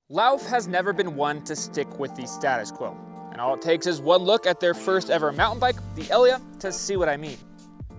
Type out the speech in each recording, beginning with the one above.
Lauf has never been one to stick with the status quo, and all it takes is one look at their first ever mountain bike, the Elja, to see what I mean.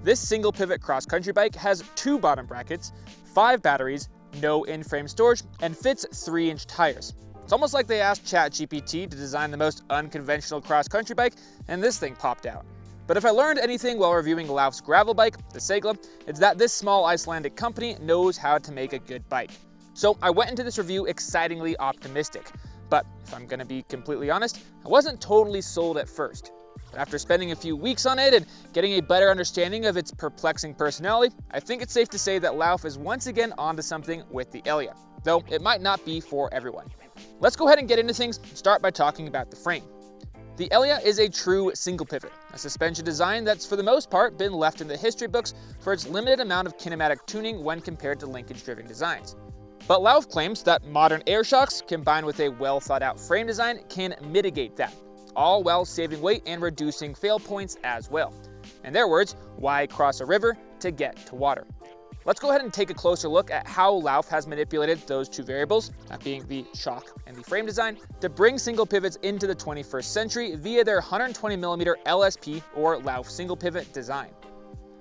This single pivot cross-country bike has 2 bottom brackets, 5 batteries, no in-frame storage, and fits 3-inch tires. It's almost like they asked ChatGPT to design the most unconventional cross-country bike, and this thing popped out. But if I learned anything while reviewing Lauf's gravel bike, the Segla, it's that this small Icelandic company knows how to make a good bike. So I went into this review excitingly optimistic, but if I'm gonna be completely honest, I wasn't totally sold at first. But after spending a few weeks on it and getting a better understanding of its perplexing personality, I think it's safe to say that Lauf is once again onto something with the Elja, though it might not be for everyone. Let's go ahead and get into things and start by talking about the frame. The Elja is a true single pivot, a suspension design that's for the most part been left in the history books for its limited amount of kinematic tuning when compared to linkage-driven designs. But Lauf claims that modern air shocks combined with a well thought out frame design can mitigate that, all while saving weight and reducing fail points as well. In their words, why cross a river to get to water? Let's go ahead and take a closer look at how Lauf has manipulated those 2 variables, that being the shock and the frame design, to bring single pivots into the 21st century via their 120mm LSP or Lauf single pivot design.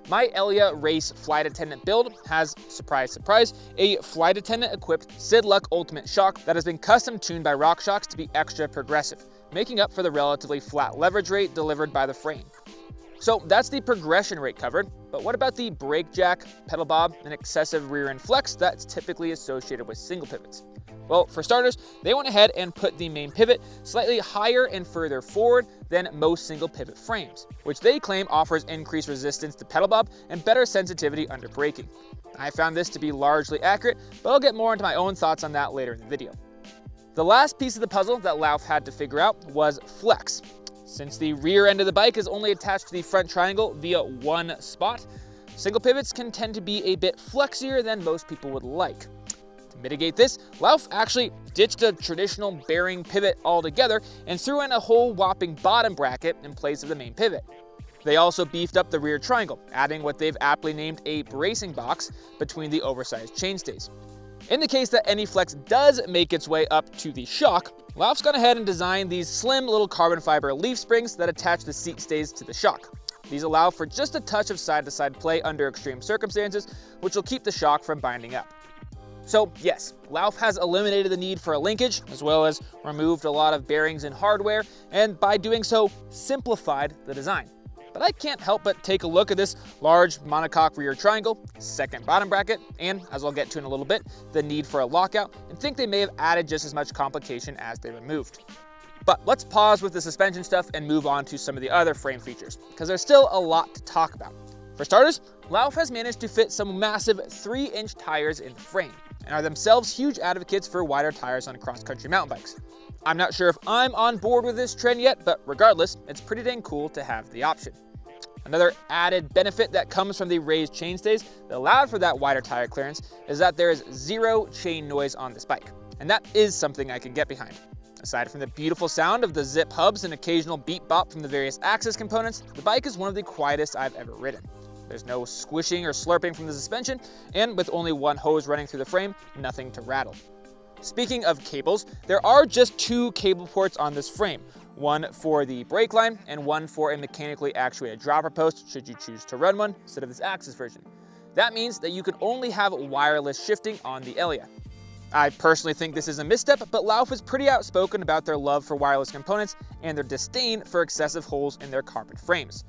My Elja Race Flight Attendant build has, surprise surprise, a Flight Attendant equipped Sid Luck Ultimate shock that has been custom tuned by RockShox to be extra progressive, making up for the relatively flat leverage rate delivered by the frame. So that's the progression rate covered, but what about the brake jack, pedal bob, and excessive rear end flex that's typically associated with single pivots? Well, for starters, they went ahead and put the main pivot slightly higher and further forward than most single pivot frames, which they claim offers increased resistance to pedal bob and better sensitivity under braking. I found this to be largely accurate, but I'll get more into my own thoughts on that later in the video. The last piece of the puzzle that Lauf had to figure out was flex. Since the rear end of the bike is only attached to the front triangle via one spot, single pivots can tend to be a bit flexier than most people would like. To mitigate this, Lauf actually ditched a traditional bearing pivot altogether and threw in a whole whopping bottom bracket in place of the main pivot. They also beefed up the rear triangle, adding what they've aptly named a bracing box between the oversized chainstays. In the case that any flex does make its way up to the shock, Lauf's gone ahead and designed these slim little carbon fiber leaf springs that attach the seat stays to the shock. These allow for just a touch of side-to-side play under extreme circumstances, which will keep the shock from binding up. So yes, Lauf has eliminated the need for a linkage, as well as removed a lot of bearings and hardware, and by doing so, simplified the design. But I can't help but take a look at this large monocoque rear triangle, second bottom bracket, and, as I'll get to in a little bit, the need for a lockout, and think they may have added just as much complication as they removed. But let's pause with the suspension stuff and move on to some of the other frame features, because there's still a lot to talk about. For starters, Lauf has managed to fit some massive 3-inch tires in the frame, and are themselves huge advocates for wider tires on cross-country mountain bikes. I'm not sure if I'm on board with this trend yet, but regardless, it's pretty dang cool to have the option. Another added benefit that comes from the raised chainstays that allowed for that wider tire clearance is that there is 0 chain noise on this bike, and that is something I can get behind. Aside from the beautiful sound of the zip hubs and occasional beep bop from the various axis components, the bike is one of the quietest I've ever ridden. There's no squishing or slurping from the suspension, and with only one hose running through the frame, nothing to rattle. Speaking of cables, there are just 2 cable ports on this frame, one for the brake line and one for a mechanically actuated dropper post should you choose to run one instead of this axis version. That means that you can only have wireless shifting on the Elja. I personally think this is a misstep, but Lauf is pretty outspoken about their love for wireless components and their disdain for excessive holes in their carbon frames.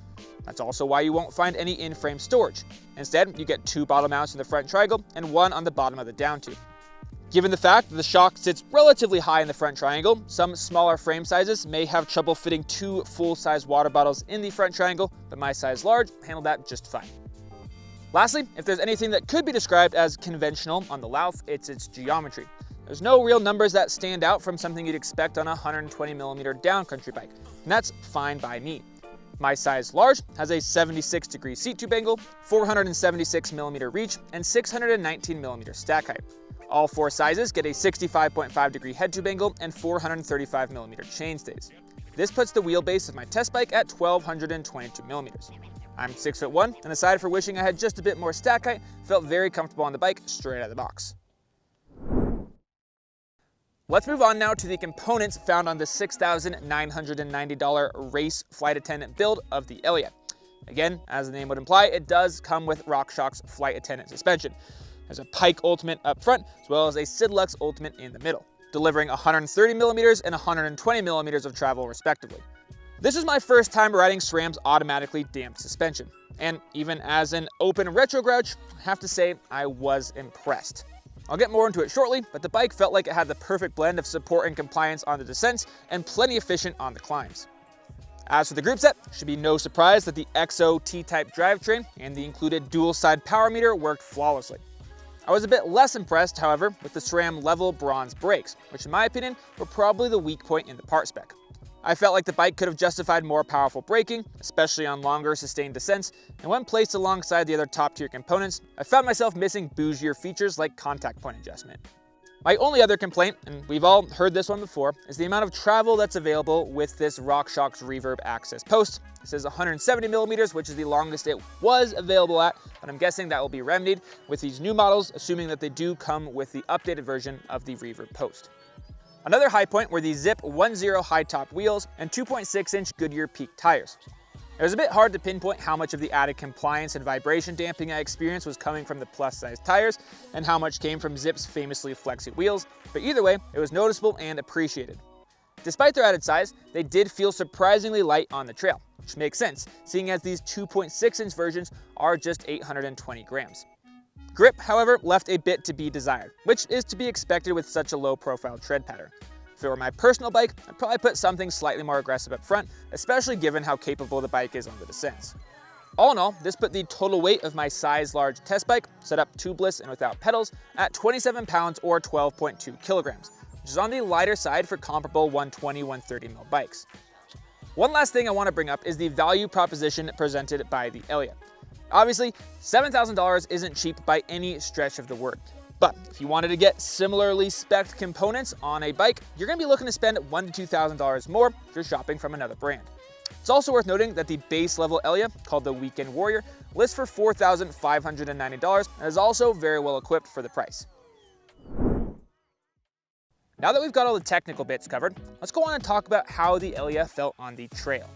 That's also why you won't find any in-frame storage. Instead, you get 2 bottle mounts in the front triangle and 1 on the bottom of the down tube. Given the fact that the shock sits relatively high in the front triangle, some smaller frame sizes may have trouble fitting 2 full-size water bottles in the front triangle, but my size large handled that just fine. Lastly, if there's anything that could be described as conventional on the Lauf, it's its geometry. There's no real numbers that stand out from something you'd expect on a 120mm downcountry bike, and that's fine by me. My size large has a 76-degree seat tube angle, 476mm reach, and 619mm stack height. All 4 sizes get a 65.5-degree head tube angle and 435mm chainstays. This puts the wheelbase of my test bike at 1,222mm. I'm 6'1", and aside from wishing I had just a bit more stack height, felt very comfortable on the bike straight out of the box. Let's move on now to the components found on the $6,990 race flight attendant build of the Elja. Again, as the name would imply, it does come with RockShox flight attendant suspension. There's a Pike Ultimate up front, as well as a Sidlux Ultimate in the middle, delivering 130 millimeters and 120 millimeters of travel respectively. This was my first time riding SRAM's automatically damped suspension, and even as an open retro grouch, I have to say I was impressed. I'll get more into it shortly, but the bike felt like it had the perfect blend of support and compliance on the descents and plenty efficient on the climbs. As for the group set, it should be no surprise that the XO T-Type drivetrain and the included dual-side power meter worked flawlessly. I was a bit less impressed, however, with the SRAM level bronze brakes, which in my opinion were probably the weak point in the part spec. I felt like the bike could have justified more powerful braking, especially on longer sustained descents, and when placed alongside the other top-tier components, I found myself missing bougier features like contact point adjustment. My only other complaint, and we've all heard this one before, is the amount of travel that's available with this RockShox Reverb access post. It says 170 millimeters, which is the longest it was available at, but I'm guessing that will be remedied with these new models, assuming that they do come with the updated version of the Reverb post. Another high point were the Zip 1.0 high top wheels and 2.6-inch Goodyear Peak tires. It was a bit hard to pinpoint how much of the added compliance and vibration damping I experienced was coming from the plus-size tires and how much came from Zip's famously flexy wheels, but either way, it was noticeable and appreciated. Despite their added size, they did feel surprisingly light on the trail, which makes sense, seeing as these 2.6-inch versions are just 820 grams. Grip, however, left a bit to be desired, which is to be expected with such a low-profile tread pattern. If it were my personal bike, I'd probably put something slightly more aggressive up front, especially given how capable the bike is on the descents. All in all, this put the total weight of my size large test bike, set up tubeless and without pedals, at 27 pounds or 12.2 kilograms, which is on the lighter side for comparable 120-130 mil bikes. One last thing I want to bring up is the value proposition presented by the Elja. Obviously, $7,000 isn't cheap by any stretch of the word. But if you wanted to get similarly spec'd components on a bike, you're going to be looking to spend $1,000 to $2,000 more if you're shopping from another brand. It's also worth noting that the base level Elja, called the Weekend Warrior, lists for $4,590 and is also very well equipped for the price. Now that we've got all the technical bits covered, let's go on and talk about how the Elja felt on the trail.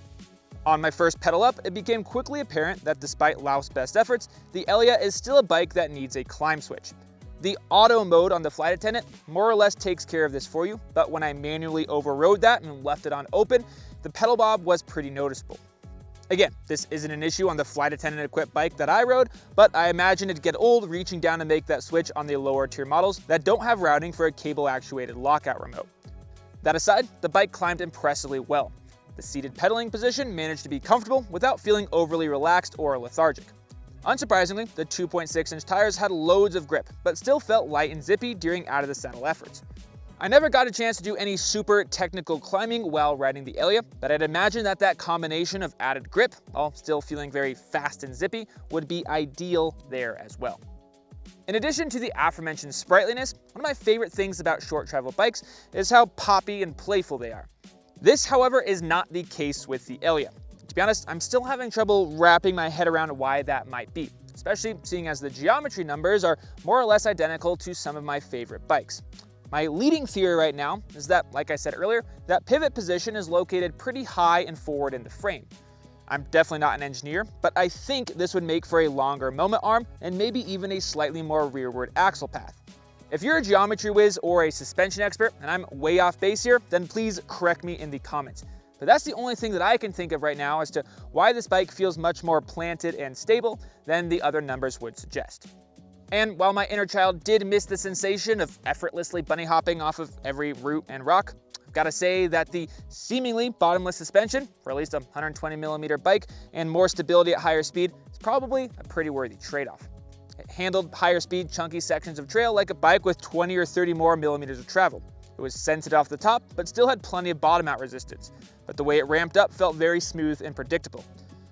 On my first pedal up, it became quickly apparent that despite Lauf's best efforts, the Elja is still a bike that needs a climb switch. The auto mode on the flight attendant more or less takes care of this for you, but when I manually overrode that and left it on open, the pedal bob was pretty noticeable. Again, this isn't an issue on the flight attendant equipped bike that I rode, but I imagine it'd get old reaching down to make that switch on the lower tier models that don't have routing for a cable actuated lockout remote. That aside, the bike climbed impressively well. The seated pedaling position managed to be comfortable without feeling overly relaxed or lethargic. Unsurprisingly, the 2.6-inch tires had loads of grip, but still felt light and zippy during out of the saddle efforts. I never got a chance to do any super technical climbing while riding the Elja, but I'd imagine that combination of added grip, while still feeling very fast and zippy, would be ideal there as well. In addition to the aforementioned sprightliness, one of my favorite things about short travel bikes is how poppy and playful they are. This, however, is not the case with the Elja. To be honest, I'm still having trouble wrapping my head around why that might be, especially seeing as the geometry numbers are more or less identical to some of my favorite bikes. My leading theory right now is that, like I said earlier, that pivot position is located pretty high and forward in the frame. I'm definitely not an engineer, but I think this would make for a longer moment arm and maybe even a slightly more rearward axle path. If you're a geometry whiz or a suspension expert and I'm way off base here, then please correct me in the comments. But that's the only thing that I can think of right now as to why this bike feels much more planted and stable than the other numbers would suggest. And while my inner child did miss the sensation of effortlessly bunny hopping off of every root and rock, I've got to say that the seemingly bottomless suspension for at least a 120mm bike and more stability at higher speed is probably a pretty worthy trade-off. It handled higher speed chunky sections of trail like a bike with 20 or 30 more millimeters of travel. It was sensitive off the top, but still had plenty of bottom out resistance. But the way it ramped up felt very smooth and predictable.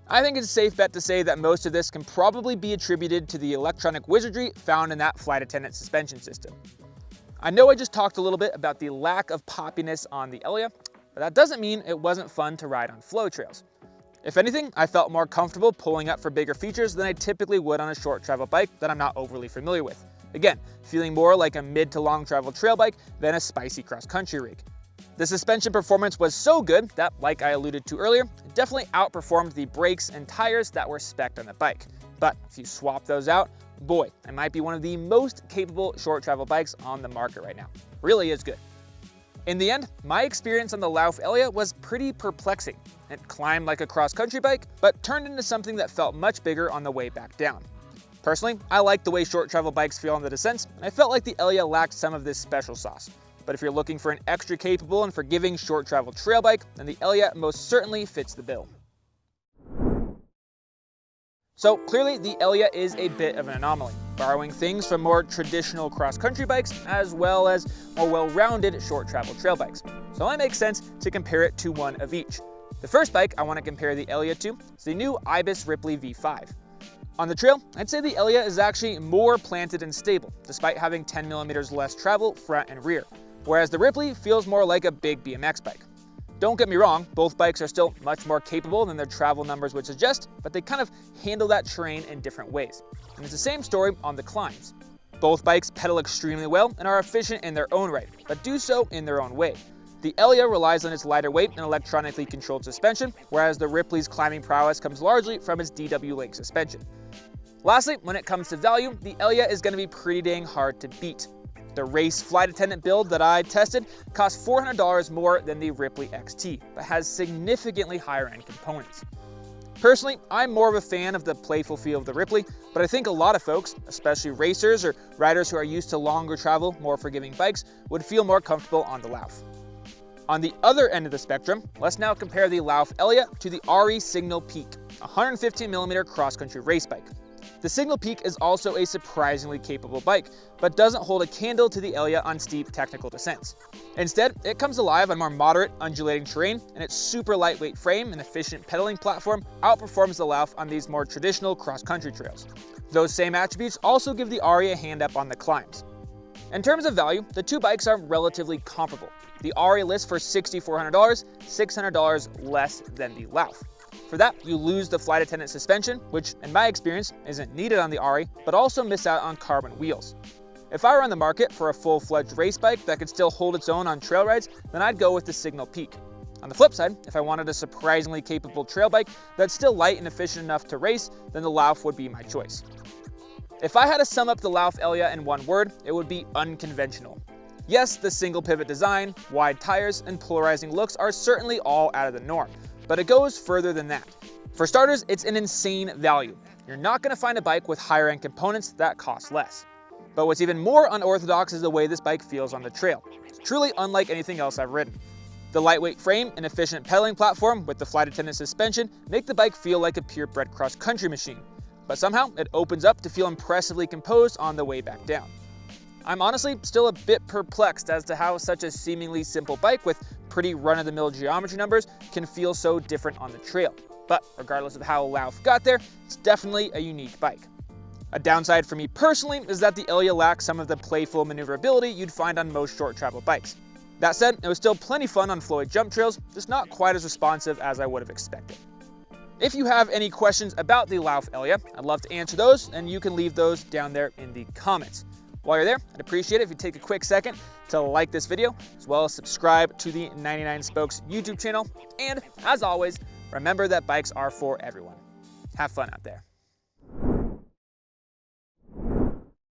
I think it's a safe bet to say that most of this can probably be attributed to the electronic wizardry found in that flight attendant suspension system. I know I just talked a little bit about the lack of poppiness on the Elja, but that doesn't mean it wasn't fun to ride on flow trails. If anything, I felt more comfortable pulling up for bigger features than I typically would on a short travel bike that I'm not overly familiar with. Again, feeling more like a mid to long travel trail bike than a spicy cross-country rig. The suspension performance was so good that, like I alluded to earlier, it definitely outperformed the brakes and tires that were spec'd on the bike. But if you swap those out, boy, it might be one of the most capable short travel bikes on the market right now. Really is good. In the end, my experience on the Lauf Elja was pretty perplexing. It climbed like a cross-country bike, but turned into something that felt much bigger on the way back down. Personally, I like the way short travel bikes feel on the descents, and I felt like the Elja lacked some of this special sauce. But if you're looking for an extra capable and forgiving short travel trail bike, then the Elja most certainly fits the bill. So clearly the Elja is a bit of an anomaly, borrowing things from more traditional cross-country bikes as well as more well-rounded short travel trail bikes. So it only makes sense to compare it to one of each. The first bike I want to compare the Elja to is the new Ibis Ripley V5. On the trail, I'd say the Elja is actually more planted and stable, despite having 10mm less travel front and rear, whereas the Ripley feels more like a big BMX bike. Don't get me wrong, both bikes are still much more capable than their travel numbers would suggest, but they kind of handle that terrain in different ways. And it's the same story on the climbs. Both bikes pedal extremely well and are efficient in their own right, but do so in their own way. The Elja relies on its lighter weight and electronically controlled suspension, whereas the Ripley's climbing prowess comes largely from its DW Link suspension. Lastly, when it comes to value, the Elja is going to be pretty dang hard to beat. The race flight attendant build that I tested costs $400 more than the Ripley XT, but has significantly higher end components. Personally, I'm more of a fan of the playful feel of the Ripley, but I think a lot of folks, especially racers or riders who are used to longer travel, more forgiving bikes, would feel more comfortable on the Lauf. On the other end of the spectrum, let's now compare the Lauf Elja to the RE Signal Peak, a 115mm cross-country race bike. The Signal Peak is also a surprisingly capable bike, but doesn't hold a candle to the Elja on steep technical descents. Instead, it comes alive on more moderate, undulating terrain, and its super lightweight frame and efficient pedaling platform outperforms the Lauf on these more traditional cross-country trails. Those same attributes also give the RE a hand up on the climbs. In terms of value, the two bikes are relatively comparable. The RE lists for $6,400, $600 less than the Lauf. For that, you lose the flight attendant suspension, which in my experience isn't needed on the RE, but also miss out on carbon wheels. If I were on the market for a full-fledged race bike that could still hold its own on trail rides, then I'd go with the Signal Peak. On the flip side, if I wanted a surprisingly capable trail bike that's still light and efficient enough to race, then the Lauf would be my choice. If I had to sum up the Lauf Elja in one word, it would be unconventional. Yes, the single pivot design, wide tires, and polarizing looks are certainly all out of the norm, but it goes further than that. For starters, it's an insane value. You're not going to find a bike with higher end components that cost less. But what's even more unorthodox is the way this bike feels on the trail. It's truly unlike anything else I've ridden. The lightweight frame and efficient pedaling platform with the flight attendant suspension make the bike feel like a purebred cross-country machine. But somehow it opens up to feel impressively composed on the way back down. I'm honestly still a bit perplexed as to how such a seemingly simple bike with pretty run-of-the-mill geometry numbers can feel so different on the trail. But regardless of how Lauf got there, it's definitely a unique bike. A downside for me personally is that the Elja lacks some of the playful maneuverability you'd find on most short travel bikes. That said, it was still plenty fun on flowy jump trails, just not quite as responsive as I would have expected. If you have any questions about the Lauf Elja, I'd love to answer those, and you can leave those down there in the comments. While you're there, I'd appreciate it if you take a quick second to like this video, as well as subscribe to the 99 Spokes YouTube channel. And as always, remember that bikes are for everyone. Have fun out there.